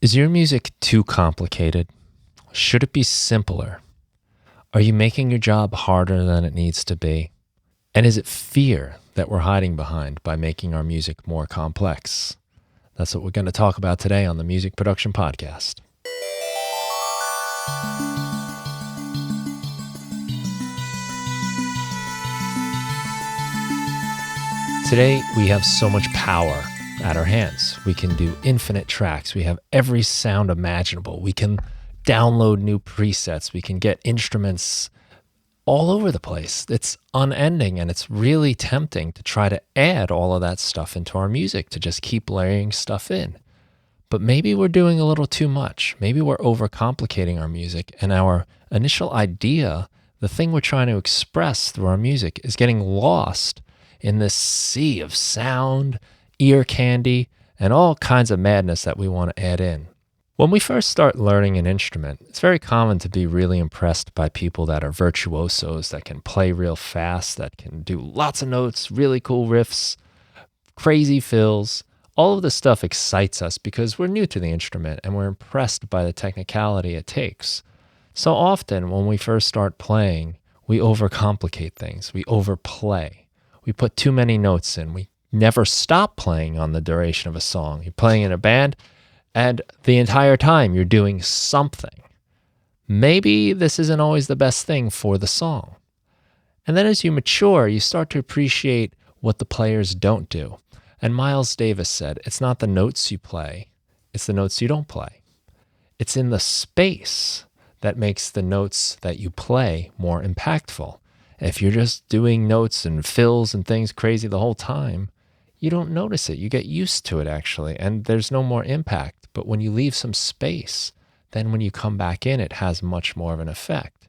Is your music too complicated? Should it be simpler? Are you making your job harder than it needs to be? And is it fear that we're hiding behind by making our music more complex? That's what we're going to talk about today on the Music Production Podcast. Today, we have so much power at our hands. We can do infinite tracks. We have every sound imaginable. We can download new presets. We can get instruments all over the place. It's unending, and it's really tempting to try to add all of that stuff into our music, to just keep layering stuff in. But maybe we're doing a little too much. Maybe we're overcomplicating our music, and our initial idea, the thing we're trying to express through our music, is getting lost in this sea of sound, ear candy, and all kinds of madness that we want to add in. When we first start learning an instrument, it's very common to be really impressed by people that are virtuosos, that can play real fast, that can do lots of notes, really cool riffs, crazy fills. All of this stuff excites us because we're new to the instrument and we're impressed by the technicality it takes. So often when we first start playing, we overcomplicate things, we overplay. We put too many notes in. We never stop playing on the duration of a song. You're playing in a band, and the entire time you're doing something. Maybe this isn't always the best thing for the song. And then as you mature, you start to appreciate what the players don't do. And Miles Davis said, it's not the notes you play, it's the notes you don't play. It's in the space that makes the notes that you play more impactful. If you're just doing notes and fills and things crazy the whole time, you don't notice it. You get used to it, actually, and there's no more impact. But when you leave some space, then when you come back in, it has much more of an effect.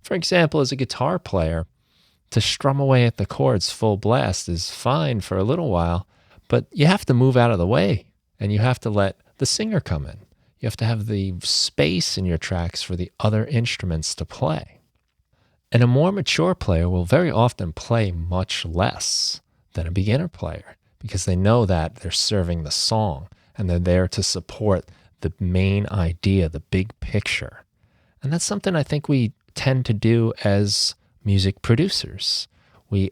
For example, as a guitar player, to strum away at the chords full blast is fine for a little while, but you have to move out of the way, and you have to let the singer come in. You have to have the space in your tracks for the other instruments to play. And a more mature player will very often play much less than a beginner player because they know that they're serving the song and they're there to support the main idea, the big picture. And that's something I think we tend to do as music producers. We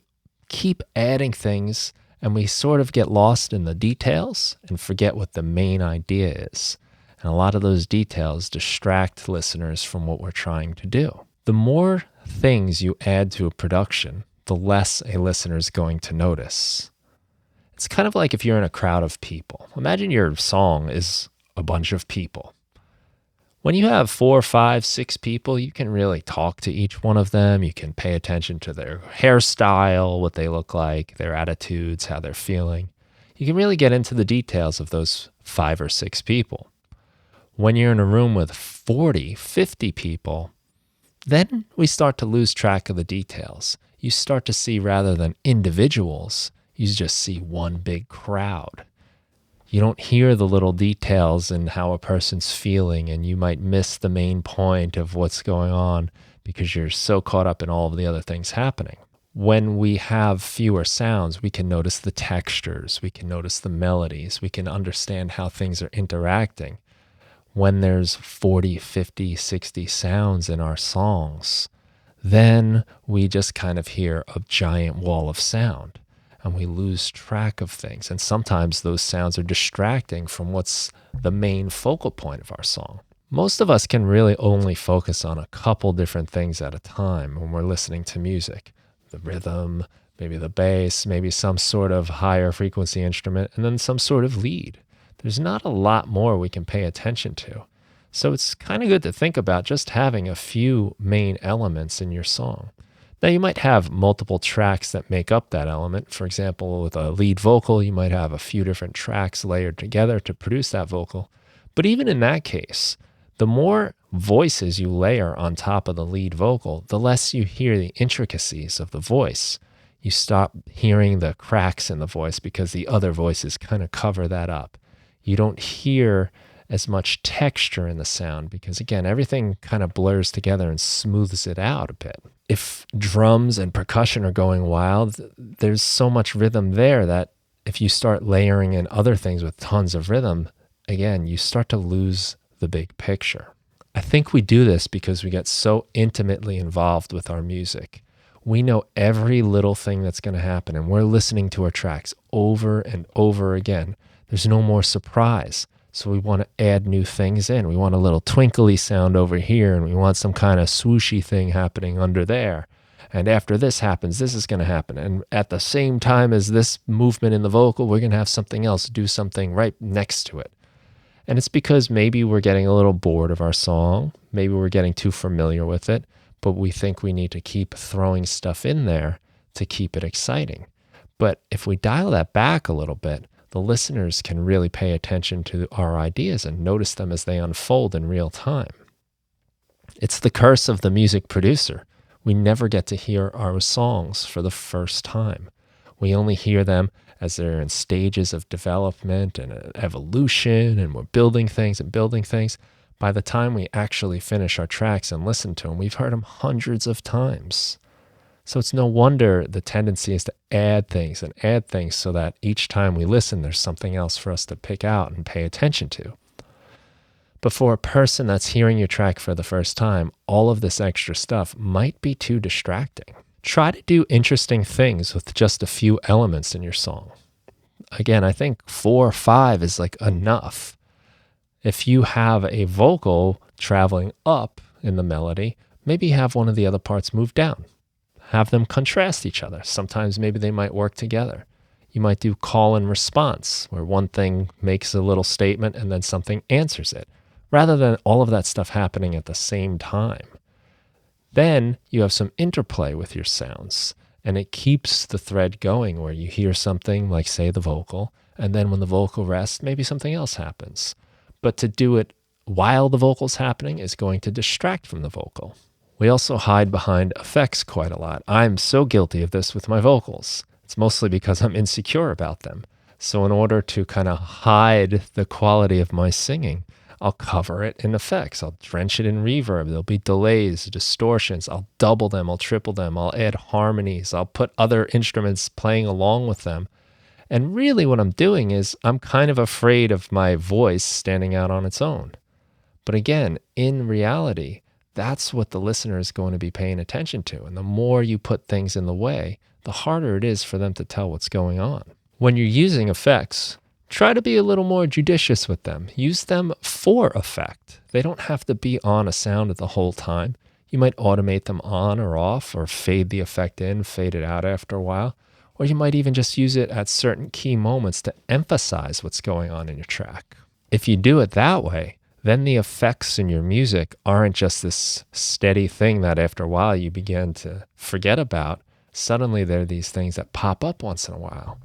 keep adding things and we sort of get lost in the details and forget what the main idea is. And a lot of those details distract listeners from what we're trying to do. The more things you add to a production, the less a listener is going to notice. It's kind of like if you're in a crowd of people. Imagine your song is a bunch of people. When you have 4, 5, 6 people, you can really talk to each one of them. You can pay attention to their hairstyle, what they look like, their attitudes, how they're feeling. You can really get into the details of those 5 or 6 people. When you're in a room with 40, 50 people, then we start to lose track of the details. You start to see, rather than individuals, you just see one big crowd. You don't hear the little details and how a person's feeling, and you might miss the main point of what's going on because you're so caught up in all of the other things happening. When we have fewer sounds, we can notice the textures, we can notice the melodies, we can understand how things are interacting. When there's 40, 50, 60 sounds in our songs, then we just kind of hear a giant wall of sound and we lose track of things. And sometimes those sounds are distracting from what's the main focal point of our song. Most of us can really only focus on a couple different things at a time when we're listening to music. The rhythm, maybe the bass, maybe some sort of higher frequency instrument, and then some sort of lead. There's not a lot more we can pay attention to. So it's kind of good to think about just having a few main elements in your song. Now, you might have multiple tracks that make up that element. For example, with a lead vocal, you might have a few different tracks layered together to produce that vocal. But even in that case, the more voices you layer on top of the lead vocal, the less you hear the intricacies of the voice. You stop hearing the cracks in the voice because the other voices kind of cover that up. You don't hear as much texture in the sound because, again, everything kind of blurs together and smooths it out a bit. If drums and percussion are going wild, there's so much rhythm there that if you start layering in other things with tons of rhythm, again, you start to lose the big picture. I think we do this because we get so intimately involved with our music. We know every little thing that's going to happen, and we're listening to our tracks over and over again. There's no more surprise. So we want to add new things in. We want a little twinkly sound over here, and we want some kind of swooshy thing happening under there. And after this happens, this is going to happen. And at the same time as this movement in the vocal, we're going to have something else do something right next to it. And it's because maybe we're getting a little bored of our song. Maybe we're getting too familiar with it, but we think we need to keep throwing stuff in there to keep it exciting. But if we dial that back a little bit, the listeners can really pay attention to our ideas and notice them as they unfold in real time. It's the curse of the music producer. We never get to hear our songs for the first time. We only hear them as they're in stages of development and evolution, and we're building things and building things. By the time we actually finish our tracks and listen to them, we've heard them hundreds of times. So it's no wonder the tendency is to add things so that each time we listen, there's something else for us to pick out and pay attention to. But for a person that's hearing your track for the first time, all of this extra stuff might be too distracting. Try to do interesting things with just a few elements in your song. Again, I think 4 or 5 is like enough. If you have a vocal traveling up in the melody, maybe have one of the other parts move down. Have them contrast each other. Sometimes maybe they might work together. You might do call and response, where one thing makes a little statement and then something answers it, rather than all of that stuff happening at the same time. Then you have some interplay with your sounds, and it keeps the thread going where you hear something like, say, the vocal, and then when the vocal rests, maybe something else happens. But to do it while the vocal's happening is going to distract from the vocal. We also hide behind effects quite a lot. I'm so guilty of this with my vocals. It's mostly because I'm insecure about them. So in order to kind of hide the quality of my singing, I'll cover it in effects. I'll drench it in reverb. There'll be delays, distortions. I'll double them. I'll triple them. I'll add harmonies. I'll put other instruments playing along with them. And really what I'm doing is I'm kind of afraid of my voice standing out on its own. But again, in reality, that's what the listener is going to be paying attention to. And the more you put things in the way, the harder it is for them to tell what's going on. When you're using effects, try to be a little more judicious with them. Use them for effect. They don't have to be on a sound the whole time. You might automate them on or off, or fade the effect in, fade it out after a while. Or you might even just use it at certain key moments to emphasize what's going on in your track. If you do it that way, then the effects in your music aren't just this steady thing that after a while you begin to forget about. Suddenly there are these things that pop up once in a while.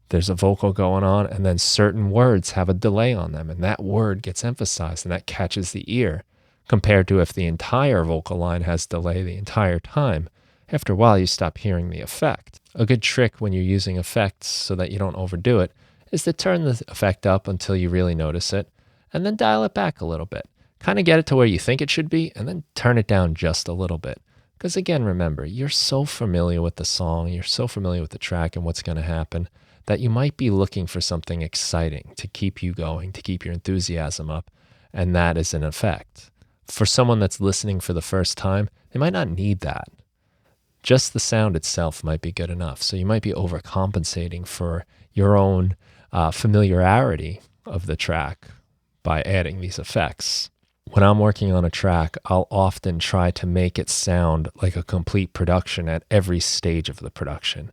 There's a vocal going on, and then certain words have a delay on them, and that word gets emphasized, and that catches the ear, compared to if the entire vocal line has delay the entire time. After a while, you stop hearing the effect. A good trick when you're using effects so that you don't overdo it is to turn the effect up until you really notice it, and then dial it back a little bit. Kind of get it to where you think it should be, and then turn it down just a little bit. Because again, remember, you're so familiar with the song, you're so familiar with the track and what's going to happen, that you might be looking for something exciting to keep you going, to keep your enthusiasm up, and that is an effect. For someone that's listening for the first time, they might not need that. Just the sound itself might be good enough. So you might be overcompensating for your own familiarity of the track by adding these effects. When I'm working on a track, I'll often try to make it sound like a complete production at every stage of the production.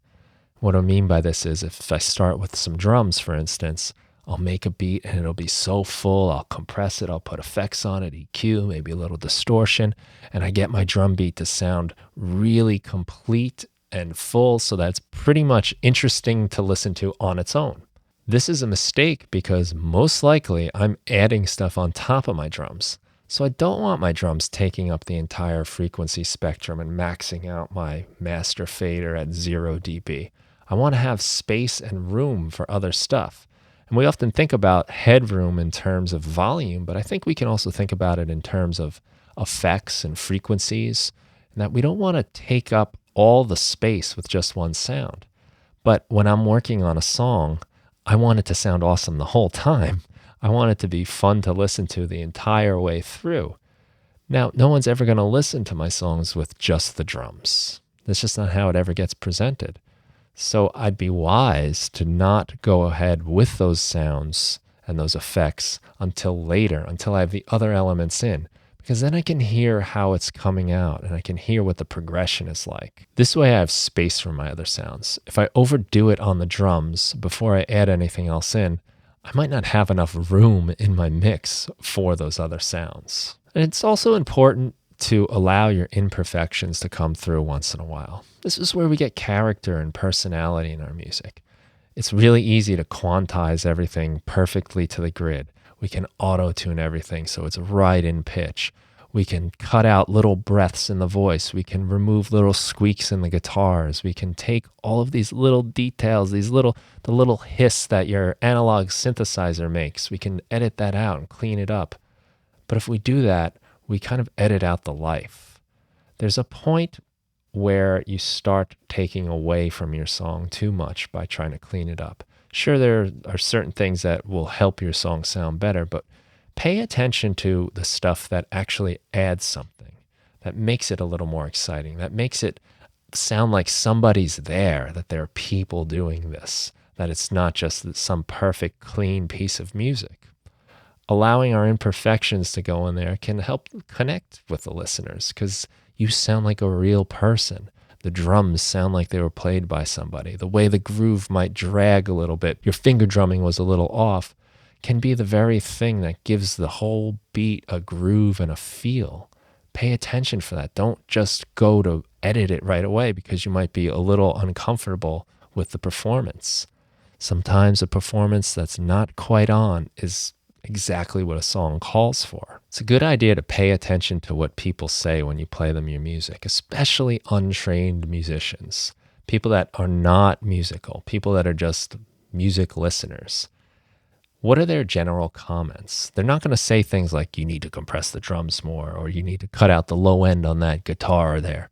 What I mean by this is if I start with some drums, for instance, I'll make a beat and it'll be so full, I'll compress it, I'll put effects on it, EQ, maybe a little distortion, and I get my drum beat to sound really complete and full so that it's pretty much interesting to listen to on its own. This is a mistake because most likely I'm adding stuff on top of my drums. So I don't want my drums taking up the entire frequency spectrum and maxing out my master fader at 0 dB. I want to have space and room for other stuff. And we often think about headroom in terms of volume, but I think we can also think about it in terms of effects and frequencies, and that we don't want to take up all the space with just one sound. But when I'm working on a song, I want it to sound awesome the whole time. I want it to be fun to listen to the entire way through. Now, no one's ever going to listen to my songs with just the drums. That's just not how it ever gets presented. So I'd be wise to not go ahead with those sounds and those effects until later, until I have the other elements in, because then I can hear how it's coming out and I can hear what the progression is like. This way I have space for my other sounds. If I overdo it on the drums before I add anything else in, I might not have enough room in my mix for those other sounds. And it's also important to allow your imperfections to come through once in a while. This is where we get character and personality in our music. It's really easy to quantize everything perfectly to the grid. We can auto-tune everything so it's right in pitch. We can cut out little breaths in the voice. We can remove little squeaks in the guitars. We can take all of these little details, the little hiss that your analog synthesizer makes. We can edit that out and clean it up. But if we do that, we kind of edit out the life. There's a point where you start taking away from your song too much by trying to clean it up. Sure, there are certain things that will help your song sound better, but pay attention to the stuff that actually adds something, that makes it a little more exciting, that makes it sound like somebody's there, that there are people doing this, that it's not just some perfect, clean piece of music. Allowing our imperfections to go in there can help connect with the listeners because you sound like a real person. The drums sound like they were played by somebody. The way the groove might drag a little bit, your finger drumming was a little off, can be the very thing that gives the whole beat a groove and a feel. Pay attention for that. Don't just go to edit it right away because you might be a little uncomfortable with the performance. Sometimes a performance that's not quite on is exactly what a song calls for. It's a good idea to pay attention to what people say when you play them your music, especially untrained musicians, people that are not musical, people that are just music listeners. What are their general comments? They're not going to say things like, you need to compress the drums more, or you need to cut out the low end on that guitar there.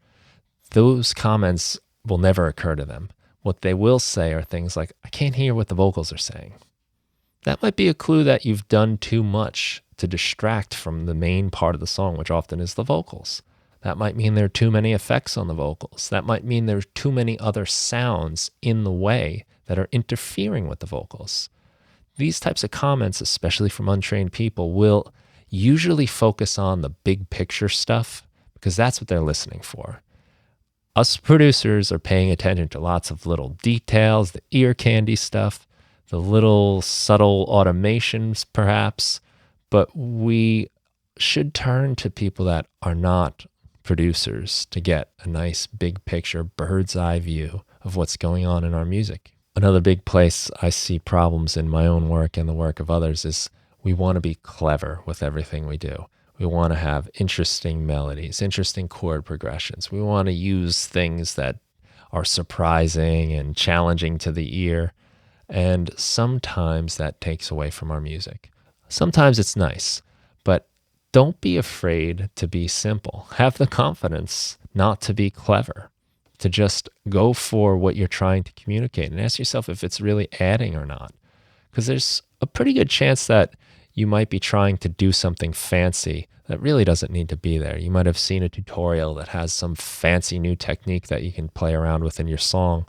Those comments will never occur to them. What they will say are things like, I can't hear what the vocals are saying. That might be a clue that you've done too much to distract from the main part of the song, which often is the vocals. That might mean there are too many effects on the vocals. That might mean there's too many other sounds in the way that are interfering with the vocals. These types of comments, especially from untrained people, will usually focus on the big picture stuff because that's what they're listening for. Us producers are paying attention to lots of little details, the ear candy stuff, the little subtle automations perhaps, but we should turn to people that are not producers to get a nice big picture, bird's eye view of what's going on in our music. Another big place I see problems in my own work and the work of others is we want to be clever with everything we do. We want to have interesting melodies, interesting chord progressions. We want to use things that are surprising and challenging to the ear. And sometimes that takes away from our music. Sometimes it's nice, but don't be afraid to be simple. Have the confidence not to be clever, to just go for what you're trying to communicate and ask yourself if it's really adding or not. Because there's a pretty good chance that you might be trying to do something fancy that really doesn't need to be there. You might have seen a tutorial that has some fancy new technique that you can play around with in your song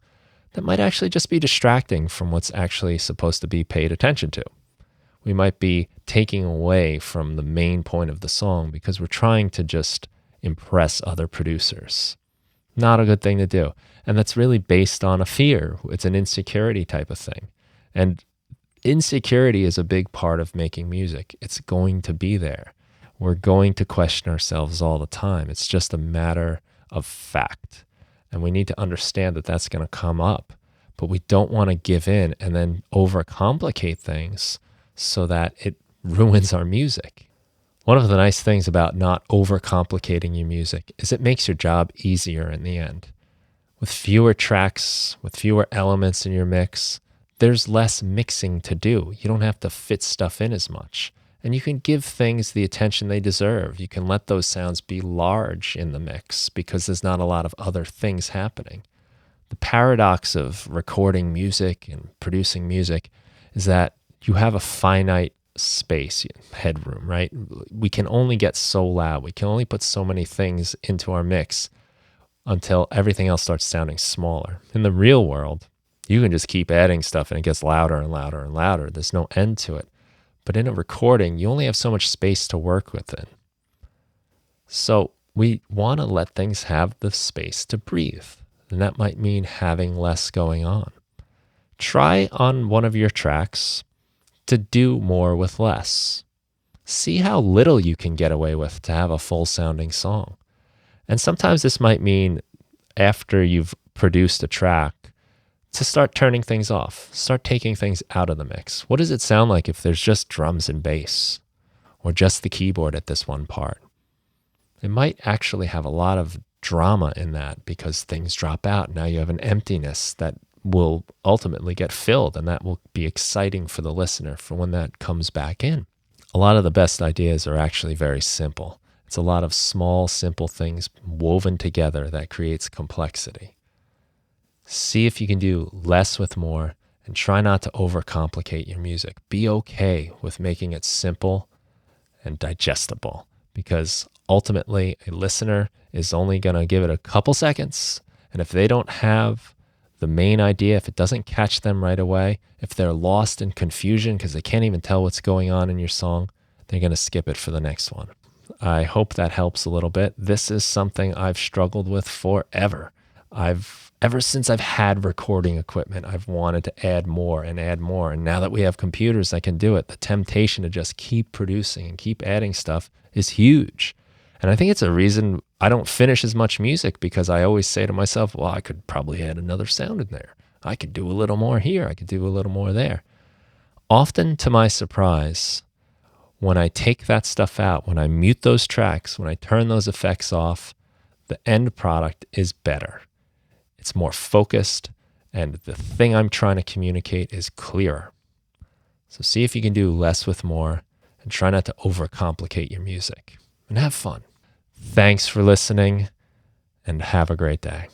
that might actually just be distracting from what's actually supposed to be paid attention to. We might be taking away from the main point of the song because we're trying to just impress other producers. Not a good thing to do. And that's really based on a fear. It's an insecurity type of thing. And insecurity is a big part of making music. It's going to be there. We're going to question ourselves all the time. It's just a matter of fact. And we need to understand that that's going to come up. But we don't want to give in and then overcomplicate things so that it ruins our music. One of the nice things about not overcomplicating your music is it makes your job easier in the end. With fewer tracks, with fewer elements in your mix, there's less mixing to do. You don't have to fit stuff in as much. And you can give things the attention they deserve. You can let those sounds be large in the mix because there's not a lot of other things happening. The paradox of recording music and producing music is that you have a finite space, headroom, right? We can only get so loud. We can only put so many things into our mix until everything else starts sounding smaller. In the real world, you can just keep adding stuff and it gets louder and louder and louder. There's no end to it. But in a recording, you only have so much space to work within. So we want to let things have the space to breathe. And that might mean having less going on. Try on one of your tracks to do more with less. See how little you can get away with to have a full sounding song. And sometimes this might mean after you've produced a track to start turning things off, start taking things out of the mix. What does it sound like if there's just drums and bass or just the keyboard at this one part? It might actually have a lot of drama in that because things drop out. Now you have an emptiness that will ultimately get filled, and that will be exciting for the listener for when that comes back in. A lot of the best ideas are actually very simple. It's a lot of small, simple things woven together that creates complexity. See if you can do less with more and try not to overcomplicate your music. Be okay with making it simple and digestible, because ultimately a listener is only going to give it a couple seconds. And if they don't have the main idea, if it doesn't catch them right away, if they're lost in confusion because they can't even tell what's going on in your song, they're going to skip it for the next one. I hope that helps a little bit. This is something I've struggled with forever. Ever since I've had recording equipment, I've wanted to add more and add more. And now that we have computers that can do it, the temptation to just keep producing and keep adding stuff is huge. And I think it's a reason I don't finish as much music, because I always say to myself, well, I could probably add another sound in there. I could do a little more here. I could do a little more there. Often to my surprise, when I take that stuff out, when I mute those tracks, when I turn those effects off, the end product is better. It's more focused, and the thing I'm trying to communicate is clearer. So see if you can do less with more, and try not to overcomplicate your music, and have fun. Thanks for listening, and have a great day.